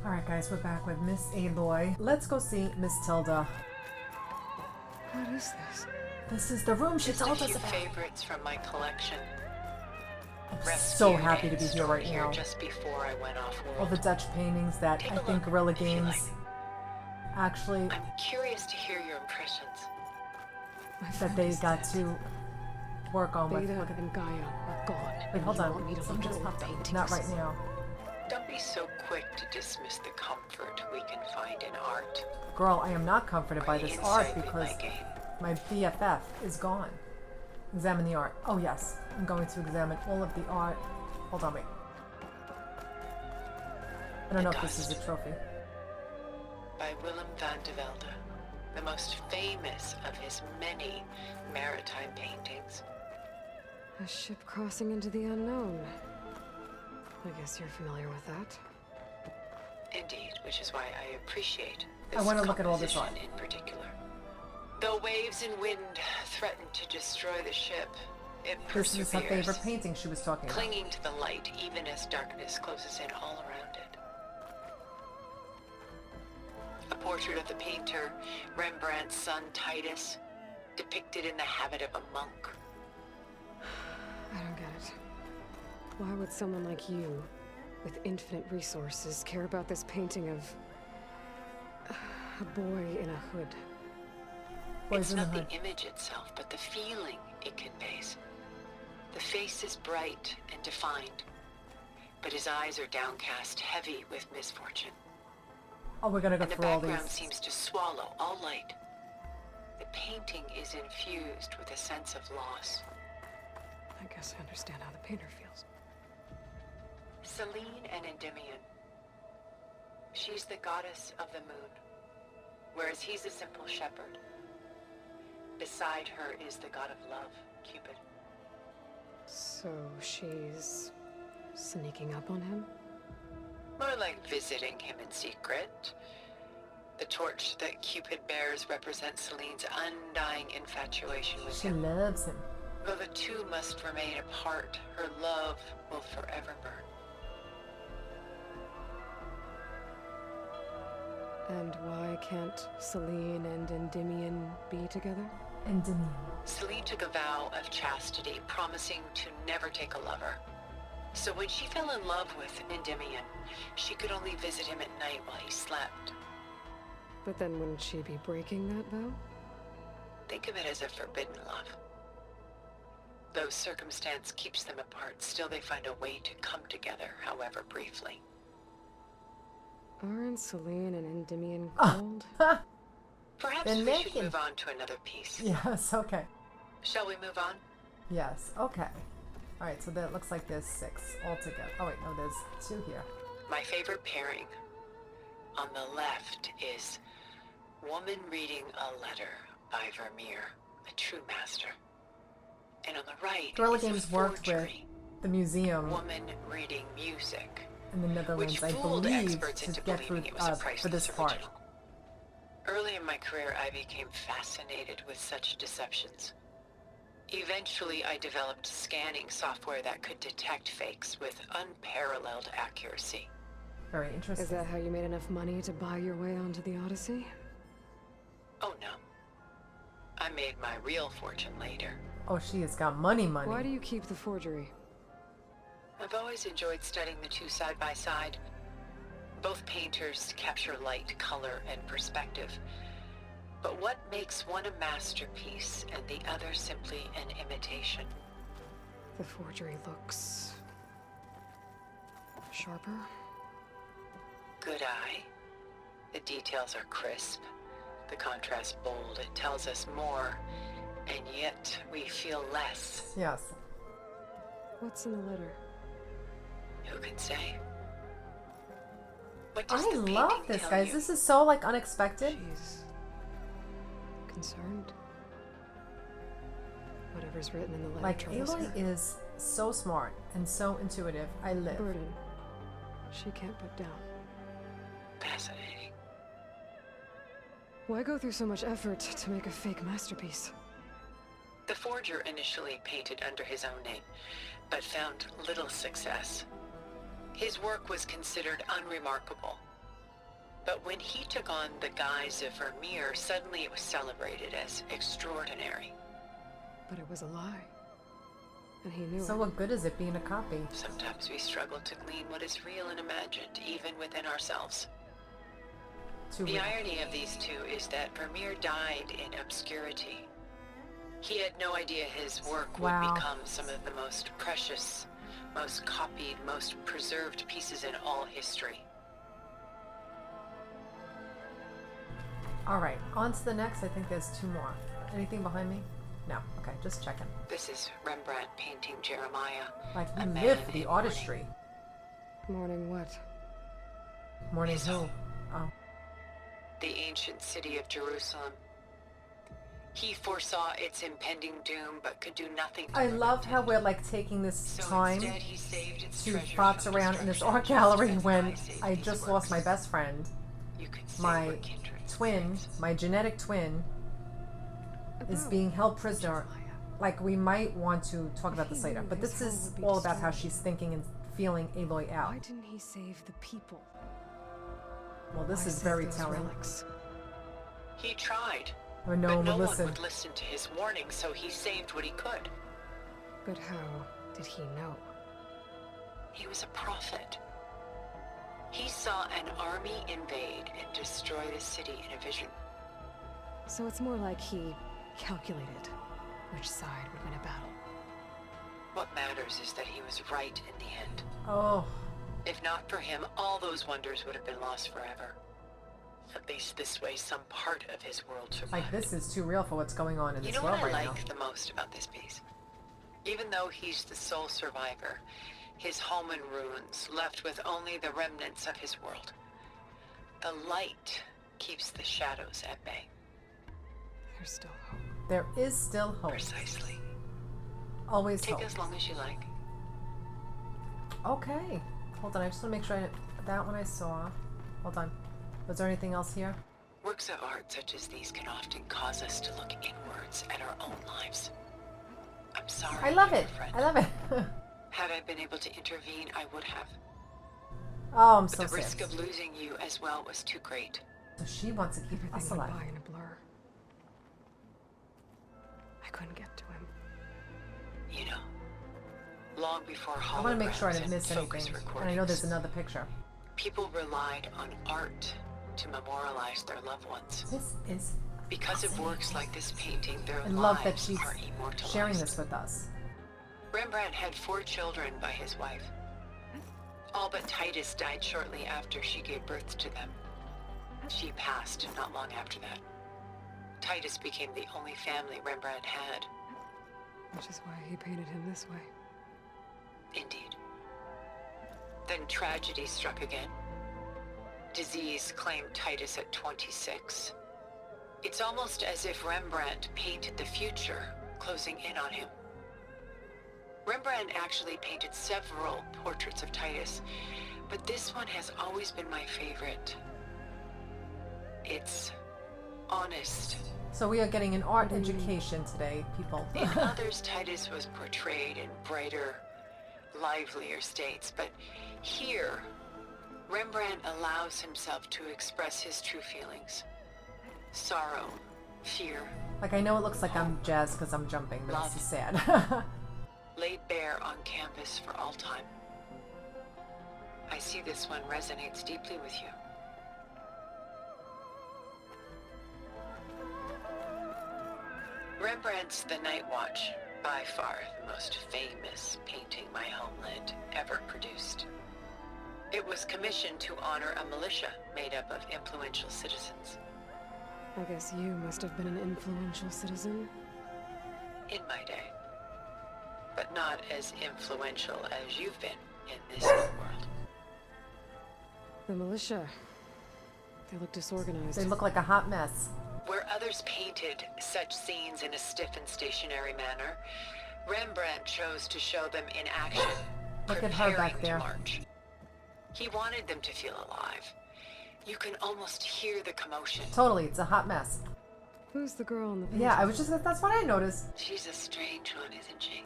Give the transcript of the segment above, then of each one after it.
Alright guys, we're back with Miss Aloy. Let's go see Miss Tilda. What is this? This is the room she told us Just a about. few favorites from my collection. I'm so happy to be here right now. Just before I went off world. All the Dutch paintings that I think Guerrilla Games actually I'm curious to hear your impressions. that they got to work on with. Beta and Gaia are gone. Wait, hold on. Me to Something look just at popped up. paintings. Not right now. Don't be so quick to dismiss the comfort we can find in art. Girl, I am not comforted by this art because my game. my BFF is gone. Examine the art. Oh yes, I'm going to examine all of the art. Hold on, wait. I don't know if this is a trophy. By Willem van de Velde, the most famous of his many maritime paintings. A ship crossing into the unknown. I guess you're familiar with that. Indeed, which is why I appreciate I this want to look at all this composition art. in particular. Though waves and wind threaten to destroy the ship, it This is her perseveres, favorite painting she was talking about. clinging to the light even as darkness closes in all around it. A portrait of the painter, Rembrandt's son Titus, depicted in the habit of a monk. I don't get it. Why would someone like you, with infinite resources, care about this painting of a boy in a hood? Boys It's in the not Hood. the image itself, but the feeling it conveys. The face is bright and defined, but his eyes are downcast, heavy with misfortune. Oh, we're gonna go And the through all background these. seems to swallow all light. The painting is infused with a sense of loss. I guess I understand how the painter feels. Selene and Endymion. She's the goddess of the moon, whereas he's a simple shepherd. Beside her is the god of love, Cupid. So she's sneaking up on him? More like visiting him in secret. The torch that Cupid bears represents Selene's undying infatuation with She him. loves him. Though the two must remain apart, her love will forever burn. And why can't Selene and Endymion be together? Endymion. Selene took a vow of chastity, promising to never take a lover. So when she fell in love with Endymion, she could only visit him at night while he slept. But then wouldn't she be breaking that vow? Think of it as a forbidden love. Though circumstance keeps them apart, still they find a way to come together, however briefly. Aren't Selene and Endymion gold? Perhaps They're we naked. should move on to another piece. Yes, okay. Shall we move on? Yes, okay. Alright, so that looks like there's 6 altogether. Oh wait, no, there's 2 here. My favorite pairing on the left is Woman Reading a Letter by Vermeer, a true master. And on the right Guerrilla is a Games worked with forgery, the museum Woman Reading Music, in the Netherlands, which I fooled believe, experts to into get through believing it was a for priceless this part. original. Early in my career, I became fascinated with such deceptions. Eventually, I developed scanning software that could detect fakes with unparalleled accuracy. Very interesting. Is that how you made enough money to buy your way onto the Odyssey? Oh no. I made my real fortune later. Oh, she has got money. Why do you keep the forgery? I've always enjoyed studying the two side by side. Both painters capture light, color, and perspective. But what makes one a masterpiece and the other simply an imitation? The forgery looks sharper. Good eye. The details are crisp. The contrast bold. It tells us more, and yet we feel less. Yes. What's in the letter? Who can say? What does I the love painting this, tell guys. you? This is so, like, unexpected. She's concerned. Whatever's written in the letter Like, troubles Aloy her. is so smart and so intuitive. I live. Burden she can't put down. Fascinating. Why go through so much effort to make a fake masterpiece? The forger initially painted under his own name, but found little success. His work was considered unremarkable, But when he took on the guise of Vermeer, suddenly it was celebrated as extraordinary. But it was a lie. And he knew So it. what good is it being a copy? Sometimes we struggle to glean what is real and imagined, even within ourselves. Too The real. irony of these two is that Vermeer died in obscurity. He had no idea his work Wow. would become some of the most precious, most copied, most preserved pieces in all history. All right, on to the next. I think there's 2 more. Anything behind me? No. Okay, just checking. This is Rembrandt painting Jeremiah. Like, A you man live in the mourning. artistry. Mourning what? Morning His who? home. Oh. The ancient city of Jerusalem. He foresaw its impending doom, but could do nothing to I prevent love how it. we're like taking this So time instead, he saved its to treasures box from around in this destruction art just gallery as when saved I these just lost my works. best friend, You could say my we're kindred twin, spirits. my genetic twin, is About being held prisoner. Jeremiah. Like, we might want to talk about this later, but this is all about how she's thinking and feeling Aloy out. Why didn't he save the people? Well, this Why is save very those telling. relics? He tried, Or no but one no will one listen. would listen to his warning, so he saved what he could. But how did he know? He was a prophet. He saw an army invade and destroy the city in a vision. So it's more like he calculated which side would win a battle. What matters is that he was right in the end. Oh, If not for him, all those wonders would have been lost forever. At least this way, some part of his world survived. like, this is too real for what's going on in You this know world what I right like the most about this piece? Even though he's the sole survivor, his home in ruins, left with only the remnants of his world. The light keeps the shadows at bay. There's still hope. now. There is still hope. Precisely. Always Take hope. as long as you like. Okay. Hold on, I just want to make sure that one I saw. Hold on. Was there anything else here? Works of art such as these can often cause us to look inwards at our own lives. I'm sorry, I love dear it. friend. I love it. Had I been able to intervene, I would have. Oh, I'm But so the risk sad. of losing you as well was too great. So she wants to keep us Everything went alive. by in a blur. I couldn't get to him. You know, long before I want to make sure I holograms didn't and miss focus anything. And I know there's recordings, another picture. people relied on art to memorialize their loved ones. This is Because of works like this painting, their and love that lives she's are immortalized. sharing this with us. Rembrandt had 4 children by his wife. All but Titus died shortly after she gave birth to them. She passed not long after that. Titus became the only family Rembrandt had. Which is why he painted him this way. Indeed. Then tragedy struck again. Disease claimed Titus at 26. It's almost as if Rembrandt painted the future, closing in on him. Rembrandt actually painted several portraits of Titus, but this one has always been my favorite. It's honest. So we are getting an art education today, people. In others, Titus was portrayed in brighter, livelier states, but here, Rembrandt allows himself to express his true feelings. Sorrow, fear, Like, I know it looks like I'm jazzed because I'm jumping, but Love. this is sad. laid bare on canvas for all time. I see this one resonates deeply with you. Rembrandt's The Night Watch, by far the most famous painting my homeland ever produced. It was commissioned to honor a militia made up of influential citizens. I guess you must have been an influential citizen. In my day. But not as influential as you've been in this new world. The militia. They look disorganized. They look like a hot mess. Where others painted such scenes in a stiff and stationary manner, Rembrandt chose to show them in action, Look at her back preparing there. to march. He wanted them to feel alive. You can almost hear the commotion. Totally, it's a hot mess. Who's the girl in the picture? Yeah, I was just, that's what I noticed. She's a strange one, isn't she?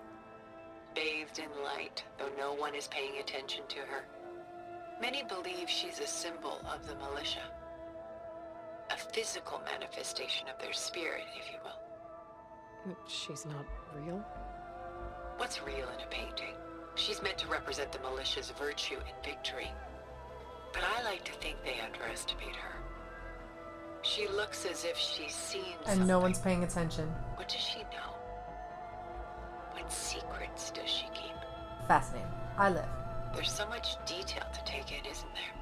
Bathed in light, though no one is paying attention to her. Many believe she's a symbol of the militia. A physical manifestation of their spirit, if you will. She's not real? What's real in a painting? She's meant to represent the militia's virtue and victory. But I like to think they underestimate her. She looks as if she's seen something. And no one's paying attention. What does she know? What secrets does she keep? Fascinating. I live. There's so much detail to take in, isn't there?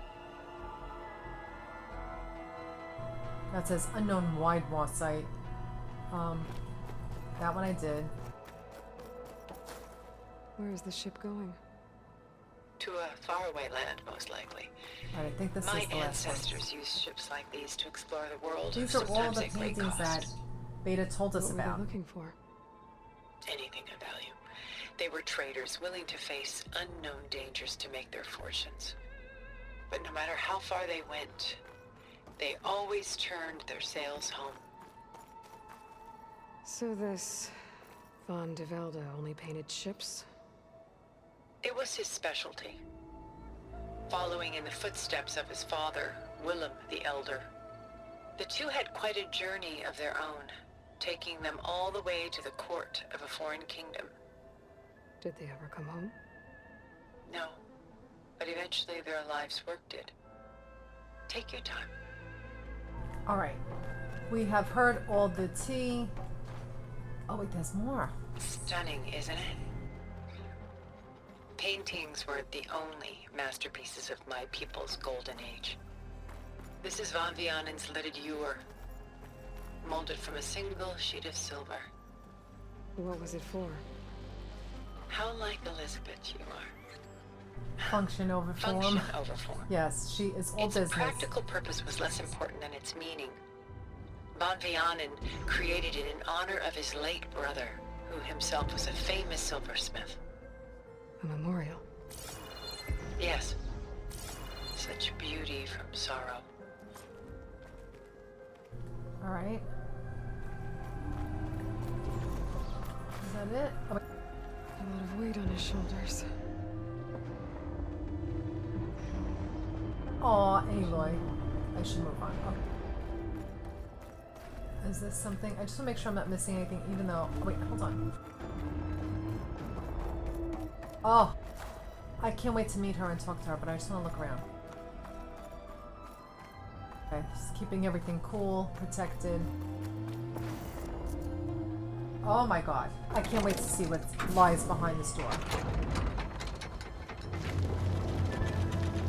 That says unknown wide war site. That one I did. Where is the ship going? To a faraway land, most likely. Alright, I think this My is the last one. ancestors used ships like these to explore the world. These are all sometimes the at great paintings that cost. Beta told us What were they about. looking for? Anything of value. They were traders willing to face unknown dangers to make their fortunes. But no matter how far they went, they always turned their sails home. So this Von de Velde only painted ships? It was his specialty. Following in the footsteps of his father, Willem the Elder. The two had quite a journey of their own, taking them all the way to the court of a foreign kingdom. Did they ever come home? No, but eventually their lives worked it. Take your time. Alright. We have heard all the tea. Oh wait, there's more. Stunning, isn't it? Paintings weren't the only masterpieces of my people's golden age. This is Von Vianen's lidded ewer, molded from a single sheet of silver. What was it for? How like Elizabeth you are. Function over form. Function over form. Yes, she is all Its business. practical purpose was less important than its meaning. Von Vianen created it in honor of his late brother, who himself was a famous silversmith. A memorial. Yes. Such beauty from sorrow. Alright. Is that it? Oh, wait. A lot of weight on his shoulders. Aw, Aloy. I should move on. Okay. Is this something? I just want to make sure I'm not missing anything, even though... Oh, wait, hold on. Oh! I can't wait to meet her and talk to her, but I just want to look around. Okay, just keeping everything cool, protected. Oh my god. I can't wait to see what lies behind this door.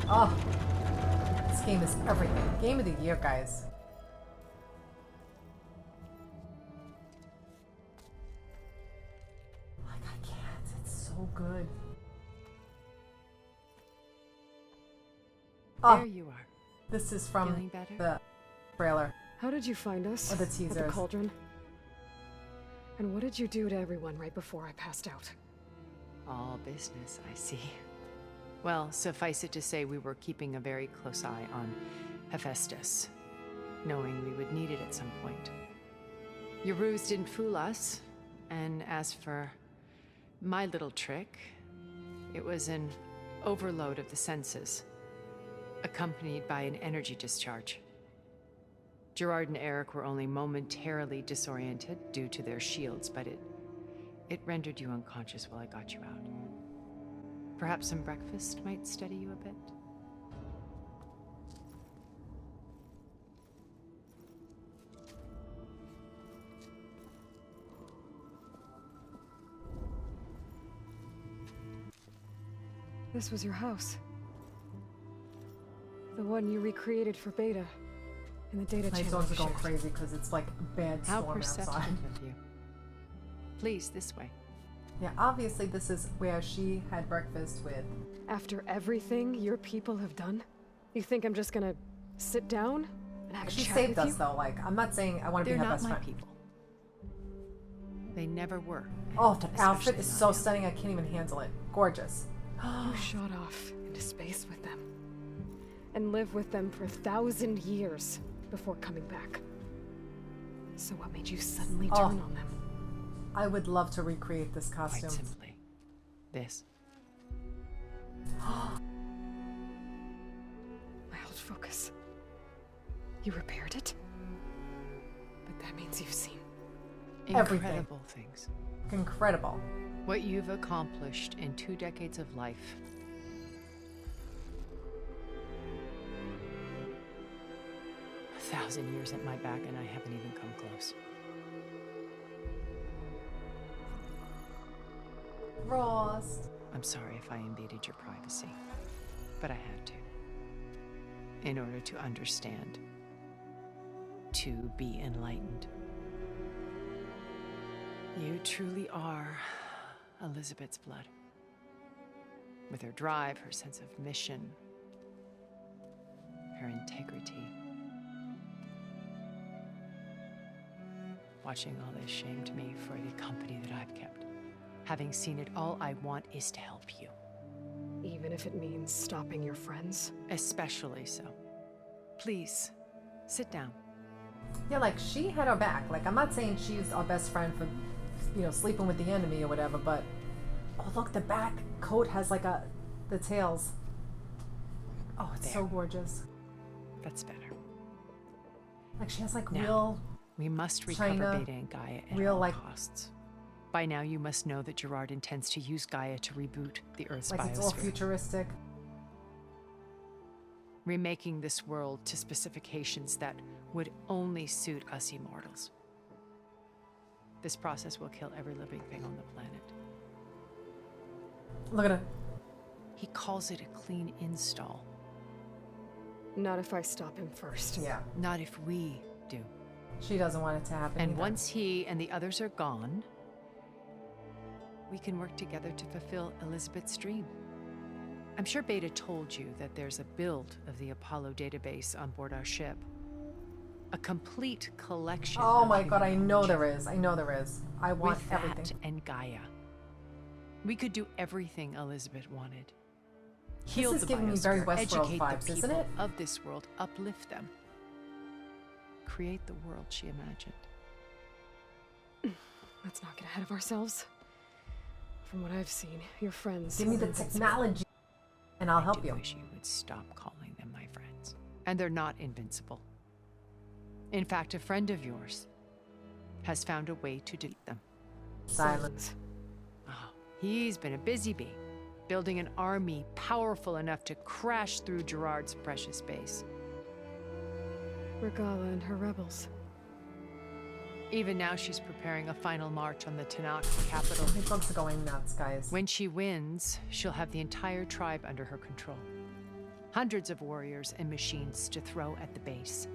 Oh! This game is everything. Game of the year, guys. Like, I can't. It's so good. Oh, There you are. this is from Feeling better? the trailer. How did you find us? Or the At the teasers. cauldron? And what did you do to everyone right before I passed out? All business, I see. Well, suffice it to say we were keeping a very close eye on Hephaestus, knowing we would need it at some point. Your ruse didn't fool us, and as for my little trick, it was an overload of the senses, accompanied by an energy discharge. Gerard and Eric were only momentarily disoriented due to their shields, but it rendered you unconscious while I got you out. Perhaps some breakfast might steady you a bit? This was your house. The one you recreated for Beta. In the data My channel dogs we are going shared. crazy because it's like a bad How storm perceptive outside. of you. Please, this way. Yeah, obviously this is where she had breakfast with... After everything your people have done? You think I'm just gonna sit down and have a She chat saved with us you? though, like, I'm not saying I want to They're be her not best my friend. people. They never were. Oh, the especially outfit is not so now. stunning I can't even handle it. Gorgeous. You shot off into space with them. And lived with them for 1,000 years before coming back. So what made you suddenly Oh. turn on them? I would love to recreate this costume. Quite simply. This. My old focus. You repaired it? That means you've seen. Everything. Incredible things. Incredible. What you've accomplished in 2 decades of life. A 1,000 years at my back and I haven't even come close. Ross. I'm sorry if I invaded your privacy, but I had to. In order to understand. To be enlightened. You truly are Elizabeth's blood. With her drive, her sense of mission, her integrity. Watching all this shamed me for the company that I've kept. Having seen it all, I want is to help you. Even if it means stopping your friends? Especially so. Please, sit down. Yeah, like, she had our back. Like, I'm not saying she's our best friend for, you know, sleeping with the enemy or whatever, but... Oh, look, the back coat has, like, the tails. Oh, it's so gorgeous. That's better. Like, she has, like, Now, real... we must recover China, Beta and Gaia at real, all like... costs. By now, you must know that Gerard intends to use Gaia to reboot the Earth's Like, biosphere. it's all futuristic. Remaking this world to specifications that would only suit us immortals. This process will kill every living thing on the planet. Look at it. He calls it a clean install. Not if I stop him first. Yeah. Not if we do. She doesn't want it to happen And either. once he and the others are gone, we can work together to fulfill Elizabeth's dream. I'm sure Beta told you that there's a build of the Apollo database on board our ship. A complete collection Oh of my god, I human know knowledge. there is. I know there is. I want With everything. that and Gaia, we could do everything Elizabeth wanted. Heal is the giving me very biosphere, Westworld educate vibes, the isn't people it? of this world, uplift them. Create the world she imagined. Let's not get ahead of ourselves. From what I've seen, your friends... Give me the are invincible. technology, and I'll help I do you. wish you would stop calling them my friends. And they're not invincible. In fact, a friend of yours has found a way to defeat them. Silence. Oh, he's been a busy bee, building an army powerful enough to crash through Gerard's precious base. Regalla and her rebels. Even now, she's preparing a final march on the Tanakh capital. My folks are going nuts, guys. When she wins, she'll have the entire tribe under her control. Hundreds of warriors and machines to throw at the base.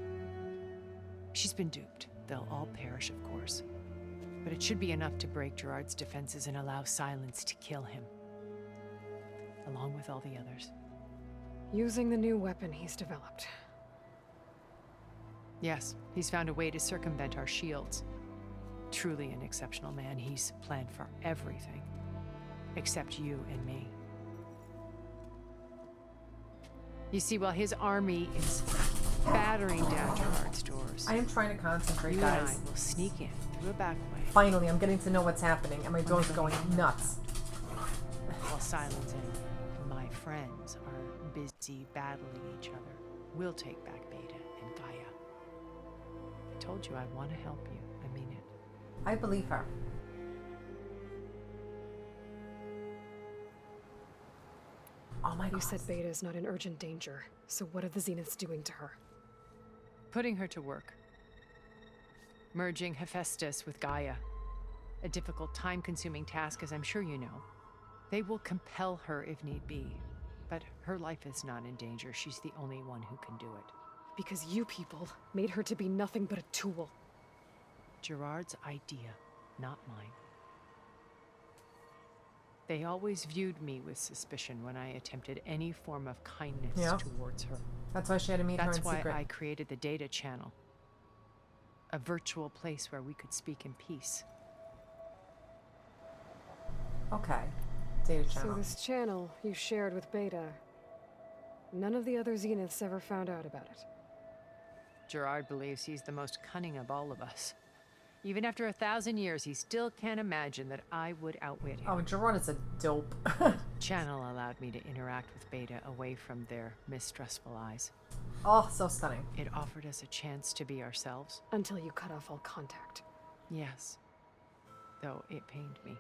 She's been duped. They'll all perish, of course. But it should be enough to break Gerard's defenses and allow Silence to kill him. Along with all the others. Using the new weapon he's developed. Yes, he's found a way to circumvent our shields. Truly an exceptional man. He's planned for everything. Except you and me. You see, while his army is battering down Gerard's doors, I am trying to concentrate, you and I guys. will sneak in through a back way Finally, I'm getting to know what's happening, and my dogs are going nuts. while Silence and my friends are busy battling each other. We'll take back Beta and Gaia. I told you I want to help you. I mean it. I believe her. Oh my god. You said Beta is not in urgent danger, so what are the Zeniths doing to her? Putting her to work. Merging Hephaestus with Gaia. A difficult, time-consuming task, as I'm sure you know. They will compel her if need be. But her life is not in danger. She's the only one who can do it. Because you people made her to be nothing but a tool. Gerard's idea, not mine. They always viewed me with suspicion when I attempted any form of kindness Yeah. towards her. That's why she had to meet her That's in why secret. I created the data channel. A virtual place where we could speak in peace. Okay. Data So channel. this channel you shared with Beta, none of the other Zeniths ever found out about it. Gerard believes he's the most cunning of all of us. Even after 1,000 years, he still can't imagine that I would outwit him. Oh, Gerard is a dope. Channel allowed me to interact with Beta away from their mistrustful eyes. Oh, so stunning. It offered us a chance to be ourselves. Until you cut off all contact. Yes, though it pained me.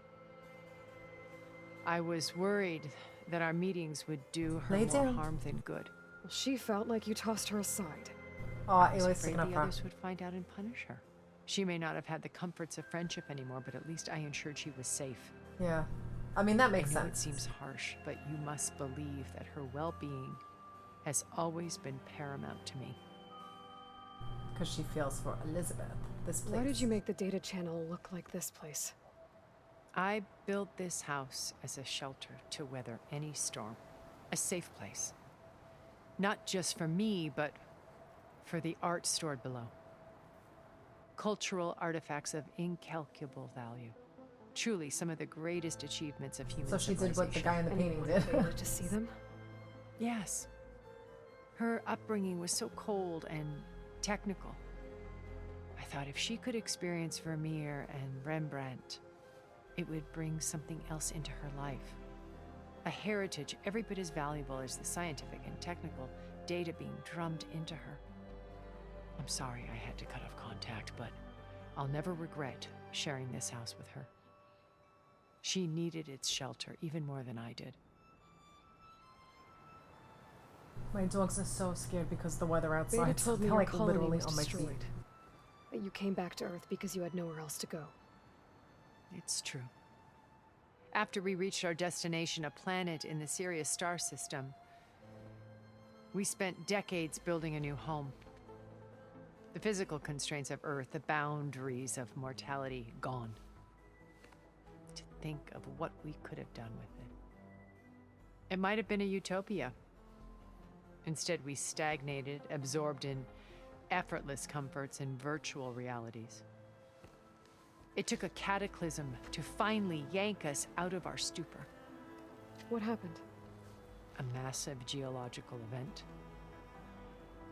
I was worried that our meetings would do her Lay more down. harm than good. Well, she felt like you tossed her aside. Oh, I was Aloy's afraid sticking the up for her. others would find out and punish her. She may not have had the comforts of friendship anymore, but at least I ensured she was safe. Yeah. I mean, that makes I know sense. it seems harsh, but you must believe that her well-being has always been paramount to me. Because she feels for Elizabeth. This place. Why did you make the data channel look like this place? I built this house as a shelter to weather any storm. A safe place. Not just for me, but for the art stored below. Cultural artifacts of incalculable value. Truly some of the greatest achievements of human So she did what the civilization. guy in the And you painting wanted did. Beta to see them? Yes. Her upbringing was so cold and technical. I thought if she could experience Vermeer and Rembrandt, it would bring something else into her life. A heritage every bit as valuable as the scientific and technical data being drummed into her. I'm sorry I had to cut off contact, but I'll never regret sharing this house with her. She needed its shelter even more than I did. My dogs are so scared because the weather Beta outside. told me They're your like colony literally was on my feet. destroyed. That you came back to Earth because you had nowhere else to go. It's true. After we reached our destination, a planet in the Sirius star system, we spent decades building a new home. The physical constraints of Earth, the boundaries of mortality, gone. To think of what we could have done with it. It might have been a utopia. Instead, we stagnated, absorbed in effortless comforts and virtual realities. It took a cataclysm to finally yank us out of our stupor. What happened? A massive geological event.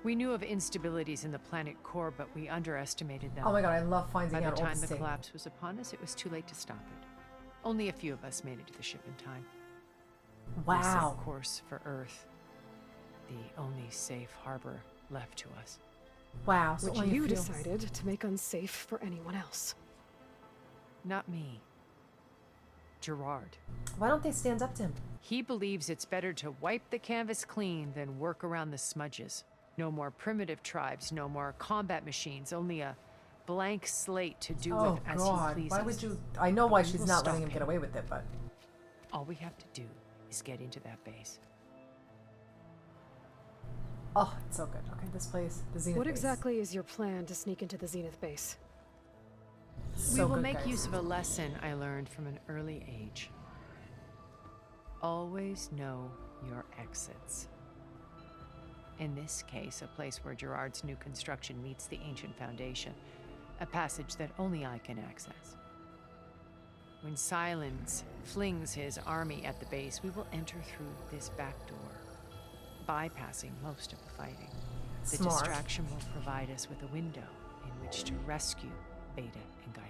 We knew of instabilities in the planet core, but we underestimated them. Oh my god, I love finding By the out all time the the things. collapse was upon us, it was too late to stop it. Only a few of us made it to the ship in time. We Wow. set course for Earth, the only safe harbor left to us. Wow. So Which only a you few. decided to make unsafe for anyone else. Not me. Gerard. Why don't they stand up to him? He believes it's better to wipe the canvas clean than work around the smudges. No more primitive tribes, no more combat machines, only a blank slate to do Oh with as god. he pleases. Why would you? I know why We she's will not stop letting him get him. away with it, but. All we have to do is get into that base. Oh, it's so good. Okay, this place, the Zenith What base. exactly is your plan to sneak into the Zenith base? So We will good, make guys. use of a lesson I learned from an early age. Always know your exits. In this case, a place where Gerard's new construction meets the ancient foundation, a passage that only I can access. When Silence flings his army at the base, we will enter through this back door, bypassing most of the fighting. The Smart. distraction will provide us with a window in which to rescue Beta and Gaia.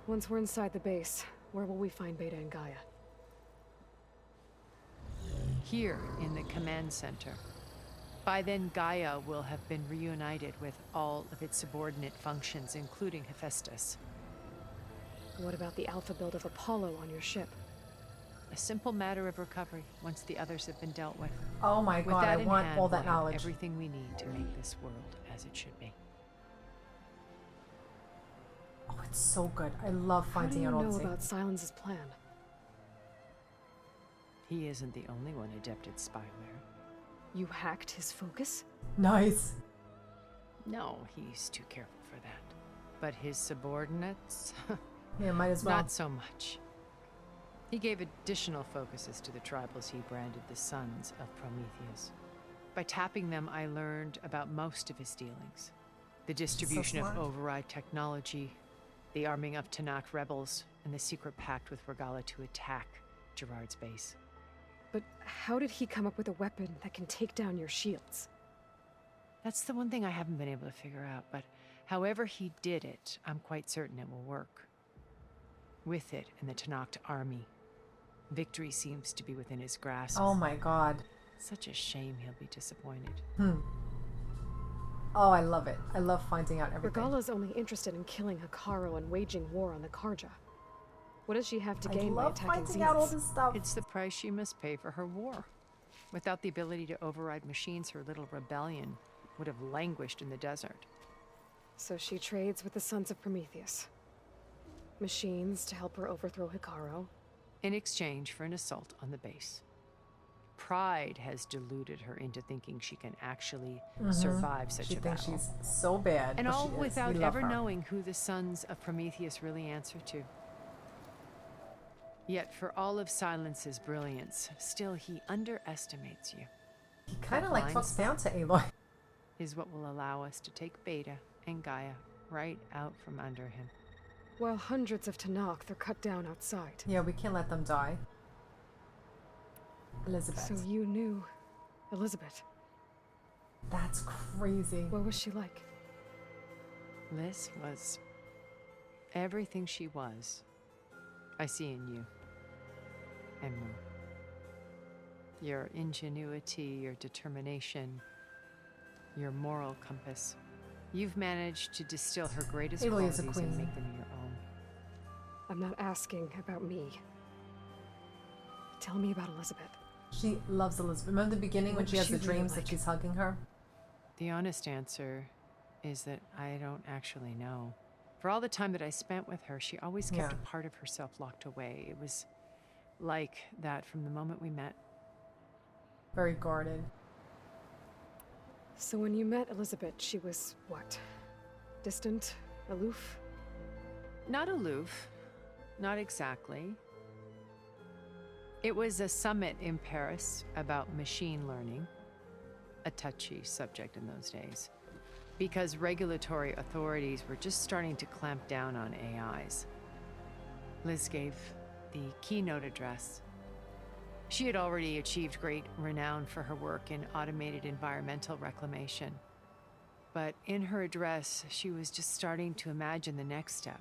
Once we're inside the base, where will we find Beta and Gaia? Here in the command center. By then, Gaia will have been reunited with all of its subordinate functions, including Hephaestus. What about the alpha build of Apollo on your ship? A simple matter of recovery once the others have been dealt with. Oh my With god, that I in want hand, all that we'll have knowledge. everything we need to make this world as it should be. Oh, it's so good. I love How do finding you out all know the things. about Silence's plan? He isn't the only one adept at spyware. You hacked his focus? Nice. No, he's too careful for that. But his subordinates? Yeah, might as well. Not so much. He gave additional focuses to the tribals he branded the Sons of Prometheus. By tapping them, I learned about most of his dealings. The distribution of smart. override technology, the arming of Tanakh rebels, and the secret pact with Regalla to attack Gerard's base. But how did he come up with a weapon that can take down your shields? That's the one thing I haven't been able to figure out, but however he did it, I'm quite certain it will work. With it and the Tenakth army, victory seems to be within his grasp. Oh my god. Such a shame he'll be disappointed. Oh, I love it. I love finding out everything. Regalla's only interested in killing Hekarro and waging war on the Karja. What does she have to gain by love attacking finding out all Zeniths? this stuff. It's the price she must pay for her war. Without the ability to override machines, her little rebellion would have languished in the desert. So she trades with the Sons of Prometheus. Machines to help her overthrow Hekarro. In exchange for an assault on the base. Pride has deluded her into thinking she can actually survive such She a thinks battle. she's so bad, And but all she is. without We love ever her. knowing who the Sons of Prometheus really answer to. Yet for all of Silence's brilliance, still he underestimates you. He kind of That like blind talks down to spot Aloy. is what will allow us to take Beta and Gaia right out from under him. While hundreds of Tenakth are cut down outside. Yeah, we can't let them die. Elizabeth. So you knew Elizabeth. That's crazy. What was she like? Liz was everything she was. I see in you. And more. Your ingenuity, your determination, your moral compass. You've managed to distill her greatest Aloy is a qualities and queen. make them your own. I'm not asking about me. Tell me about Elizabeth. She loves Elizabeth. Remember the beginning when What she was has the she really dreams like? that she's hugging her? The honest answer is that I don't actually know. For all the time that I spent with her, she always kept Yeah. a part of herself locked away. It was like that from the moment we met. Very guarded. So when you met Elizabeth, she was what? Distant? Aloof? Not aloof. Not exactly. It was a summit in Paris about machine learning, a touchy subject in those days, because regulatory authorities were just starting to clamp down on AIs. Liz gave the keynote address. She had already achieved great renown for her work in automated environmental reclamation. But in her address, she was just starting to imagine the next step.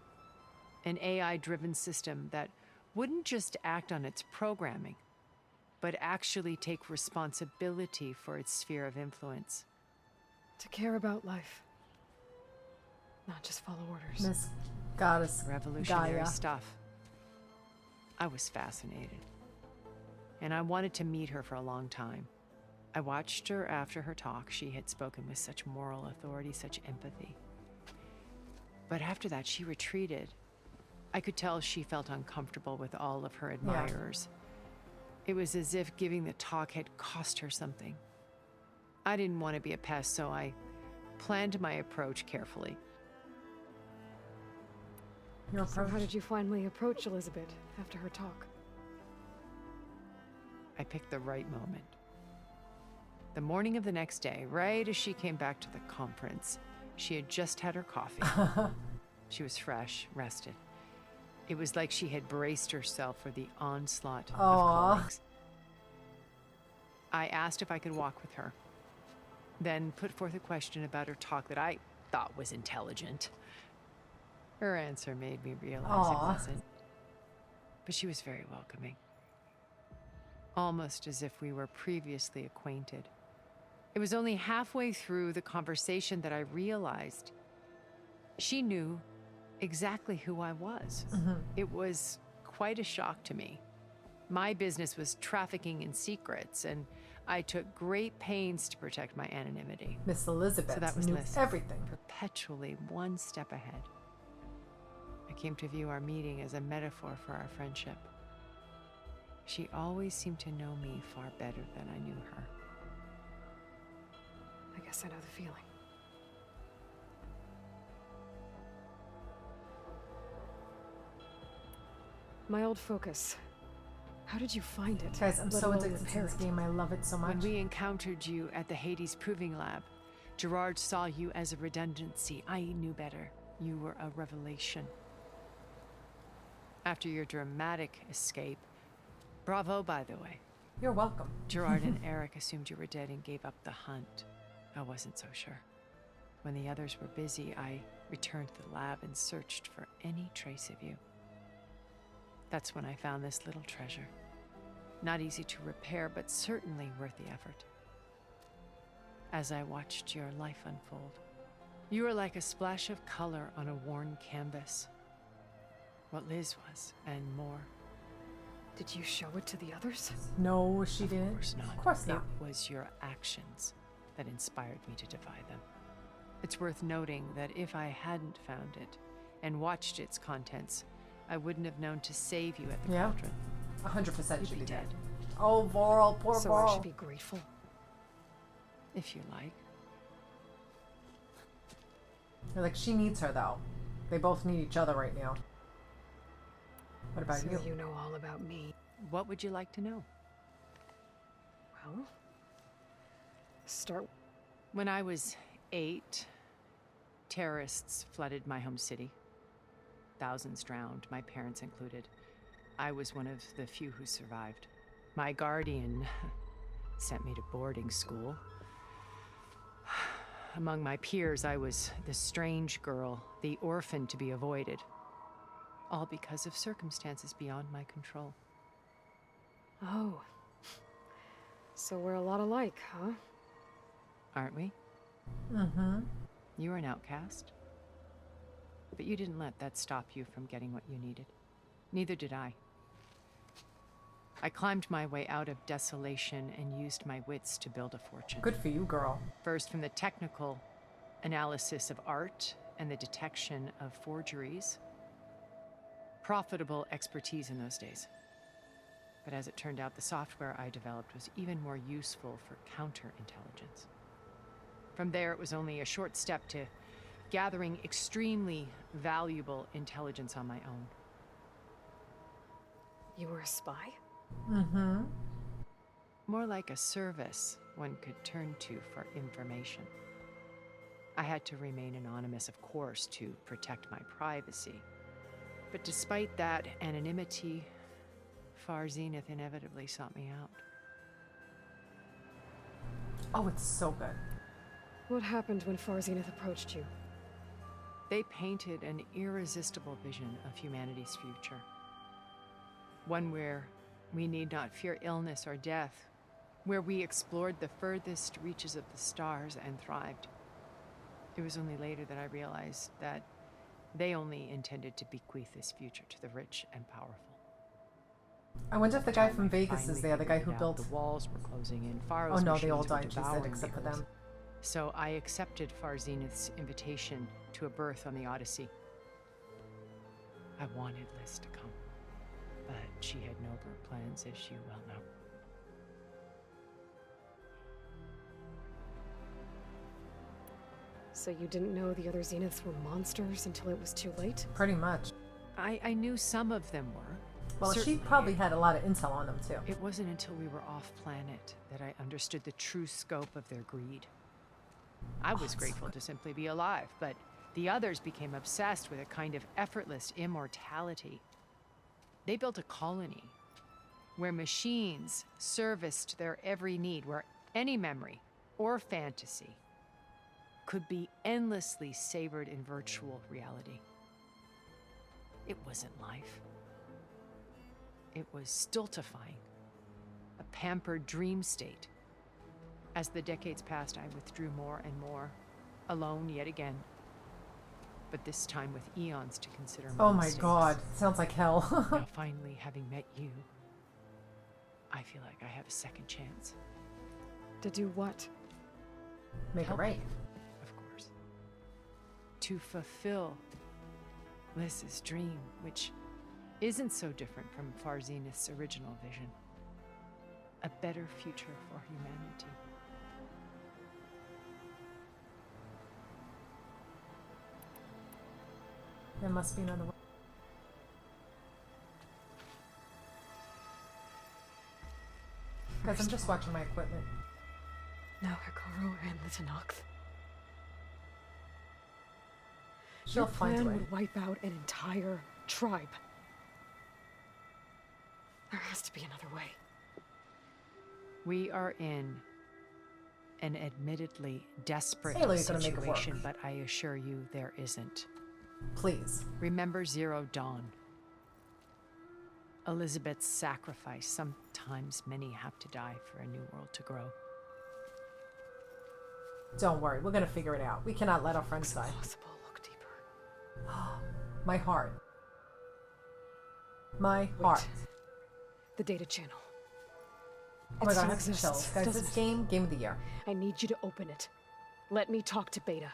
An AI-driven system that wouldn't just act on its programming, but actually take responsibility for its sphere of influence. To care about life. Not just follow orders. Miss Goddess Revolutionary Gaia. stuff. I was fascinated. And I wanted to meet her for a long time. I watched her after her talk. She had spoken with such moral authority, such empathy. But after that, she retreated. I could tell she felt uncomfortable with all of her admirers. It was as if giving the talk had cost her something. I didn't want to be a pest, so I planned my approach carefully. Your So approach. how did you finally approach Elizabeth after her talk? I picked the right moment. The morning of the next day, right as she came back to the conference, she had just had her coffee. She was fresh, rested. It was like she had braced herself for the onslaught of colleagues. I asked if I could walk with her, then put forth a question about her talk that I thought was intelligent. Her answer made me realize it wasn't. But she was very welcoming. Almost as if we were previously acquainted. It was only halfway through the conversation that I realized she knew exactly who I was. It was quite a shock to me. My business was trafficking in secrets, and I took great pains to protect my anonymity. Miss Elizabeth So that was knew Liz. everything. Perpetually one step ahead. I came to view our meeting as a metaphor for our friendship. She always seemed to know me far better than I knew her. I guess I know the feeling. My old focus. How did you find it? Guys, I'm Let so alone addicted to repair this it? game. I love it so much. When we encountered you at the Hades Proving Lab, Gerard saw you as a redundancy. I knew better. You were a revelation. After your dramatic escape, bravo, by the way. You're welcome. Gerard and Eric assumed you were dead and gave up the hunt. I wasn't so sure. When the others were busy, I returned to the lab and searched for any trace of you. That's when I found this little treasure. Not easy to repair, but certainly worth the effort. As I watched your life unfold, you were like a splash of color on a worn canvas. What Liz was, and more. Did you show it to the others? No, she didn't. Of course not. Of course not. It was your actions that inspired me to defy them. It's worth noting that if I hadn't found it and watched its contents, I wouldn't have known to save you at the cauldron. 100% You'd she'd be be dead. dead. Oh, Voral, poor So Voral. I should be grateful. If you like. They're like, she needs her though. They both need each other right now. What about So you? you know all about me. What would you like to know? Well, start. When I was 8, terrorists flooded my home city. Thousands drowned, my parents included. I was one of the few who survived. My guardian sent me to boarding school. Among my peers, I was the strange girl, the orphan to be avoided. All because of circumstances beyond my control. Oh. So we're a lot alike, huh? Aren't we? Mm-hmm. You were an outcast. But you didn't let that stop you from getting what you needed. Neither did I. I climbed my way out of desolation and used my wits to build a fortune. Good for you, girl. First, from the technical analysis of art and the detection of forgeries. Profitable expertise in those days. But as it turned out, the software I developed was even more useful for counterintelligence. From there, it was only a short step to gathering extremely valuable intelligence on my own. You were a spy? Mm-hmm. More like a service one could turn to for information. I had to remain anonymous, of course, to protect my privacy. But despite that anonymity, Far Zenith inevitably sought me out. Oh, it's so good. What happened when Far Zenith approached you? They painted an irresistible vision of humanity's future. One where we need not fear illness or death, where we explored the furthest reaches of the stars and thrived. It was only later that I realized that they only intended to bequeath this future to the rich and powerful. I wonder if the guy from Vegas is there, the guy who Figured out built... the walls were closing in. Oh Pharaoh's no, they all machines were died, she said, devouring except for the earth. them. So I accepted Far Zenith's invitation to a berth on the Odyssey. I wanted Liz to come, but she had nobler plans, as you well know. So you didn't know the other Zeniths were monsters until it was too late? Pretty much. I knew some of them were. Well, she Certainly. probably had a lot of intel on them, too. It wasn't until we were off planet that I understood the true scope of their greed. I was so grateful to simply be alive, but the others became obsessed with a kind of effortless immortality. They built a colony where machines serviced their every need, where any memory or fantasy could be endlessly savored in virtual reality. It wasn't life. It was stultifying, a pampered dream state. As the decades passed, I withdrew more and more, alone yet again, but this time with eons to consider my Oh my mistakes. god, sounds like hell. Now finally, having met you, I feel like I have a second chance. To do what? Make it Help right. you, of course. To fulfill Liz's dream, which isn't so different from Far Zenith's original vision. A better future for humanity. There must be another way. Guys, I'm just watching my equipment. Now Hikaru and the Tenakth. She'll Your find a plan way. would wipe out an entire tribe. There has to be another way. We are in an admittedly desperate Aloy, you're gonna make it work. situation, but I assure you there isn't. Please. Remember Zero Dawn. Elizabeth's sacrifice. Sometimes many have to die for a new world to grow. Don't worry, we're gonna figure it out. We cannot let our friends die. Possible. Look deeper. My heart. My heart. The data channel. Oh my It god, still I have exists, chills. Guys, doesn't this it? game of the year. I need you to open it. Let me talk to Beta.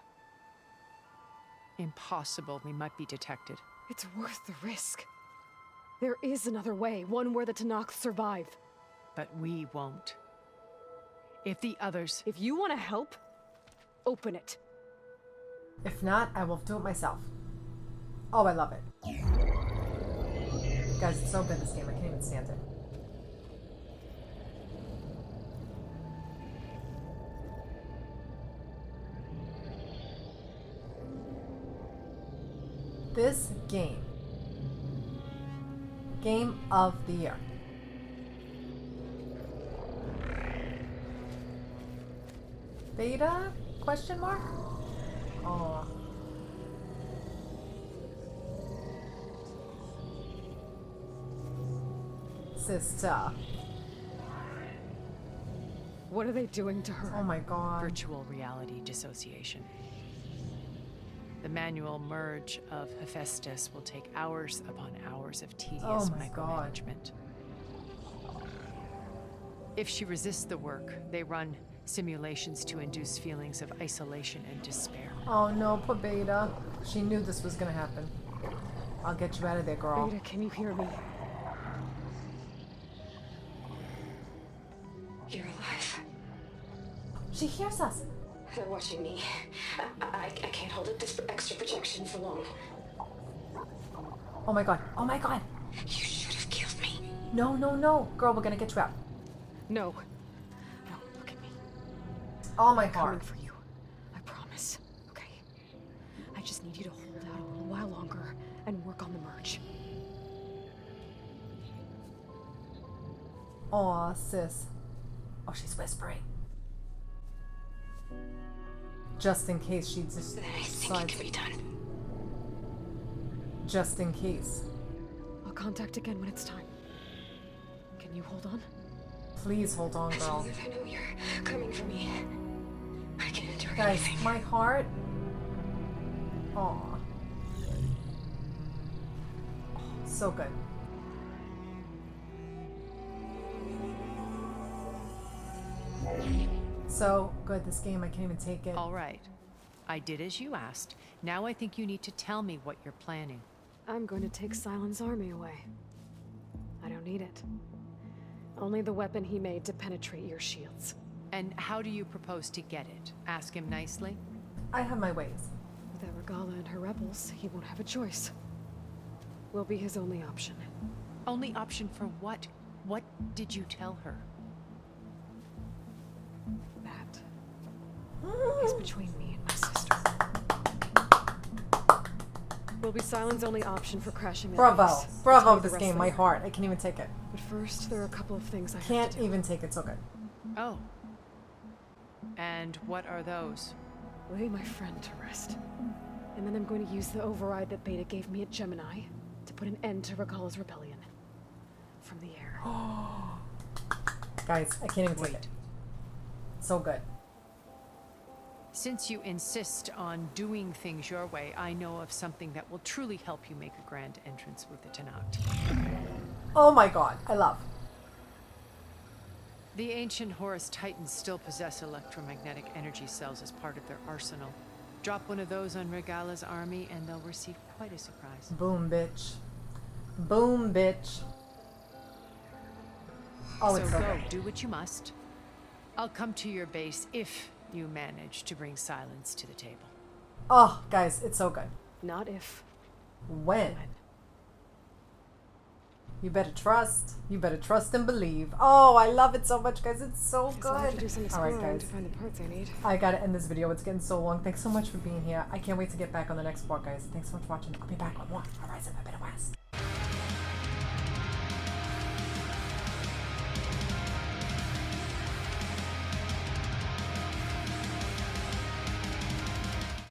Impossible. We might be detected. It's worth the risk. There is another way, one where the Tanakh survive. But we won't. If the others... If you want to help, open it. If not, I will do it myself. Oh, I love it. Guys, it's so good, this game. I can't even stand it. This game. Game of the year. Beta? Question mark? Aw. Sister. What are they doing to her? Oh my god. Virtual reality dissociation. The manual merge of Hephaestus will take hours upon hours of tedious Oh my God. micromanagement. If she resists the work, they run simulations to induce feelings of isolation and despair. Oh no, poor Beta. She knew this was gonna happen. I'll get you out of there, girl. Beta, can you hear me? You're alive. She hears us. They're watching me. I can't hold up this extra protection for long. Oh my god. Oh my god. You should have killed me. No, no, no. Girl, we're gonna get you out. No. No, look at me. Oh my I'm coming heart. for you. I promise. Okay? I just need you to hold out a little while longer and work on the merge. Aw, sis. Oh, she's whispering. Just in case she just Then I think it decides. can be done. Just in case. I'll contact again when it's time. Can you hold on? Please hold on, As girl. long as I know you're coming for me, I can endure Guys, anything. my heart. Aw. Oh, so good. So good, this game, I can't even take it. All right. I did as you asked. Now I think you need to tell me what you're planning. I'm going to take Silent's army away. I don't need it. Only the weapon he made to penetrate your shields. And how do you propose to get it? Ask him nicely? I have my ways. Without Regalla and her rebels, he won't have a choice. We'll be his only option. Only option for what? What did you tell her? That is between me and my sister. Will be Silent's only option for crashing that Bravo. base. Bravo, Between the this rest game, of my them. heart. I can't even take it. But first, there are a couple of things I have Can't to do. even take it, so good. Oh. And what are those? Lay my friend to rest. And then I'm going to use the override that Beta gave me at Gemini to put an end to Regalla's rebellion. From the air. Guys, I can't even take Wait. it. So good. Since you insist on doing things your way, I know of something that will truly help you make a grand entrance with the Tanakh. Oh my god, I love. The ancient Horus Titans still possess electromagnetic energy cells as part of their arsenal. Drop one of those on Regalla's army and they'll receive quite a surprise. Boom, bitch. Boom, bitch. Oh, So it's so go, good. do what you must. I'll come to your base if you manage to bring silence to the table. Oh, guys, it's so good. Not if. When? You better trust. You better trust and believe. Oh, I love it so much, guys. It's so So I have to good. do some All right, exploring guys. to find the parts I need. I gotta end this video. It's getting so long. Thanks so much for being here. I can't wait to get back on the next part, guys. Thanks so much for watching. I'll be back with more Horizon Forbidden West.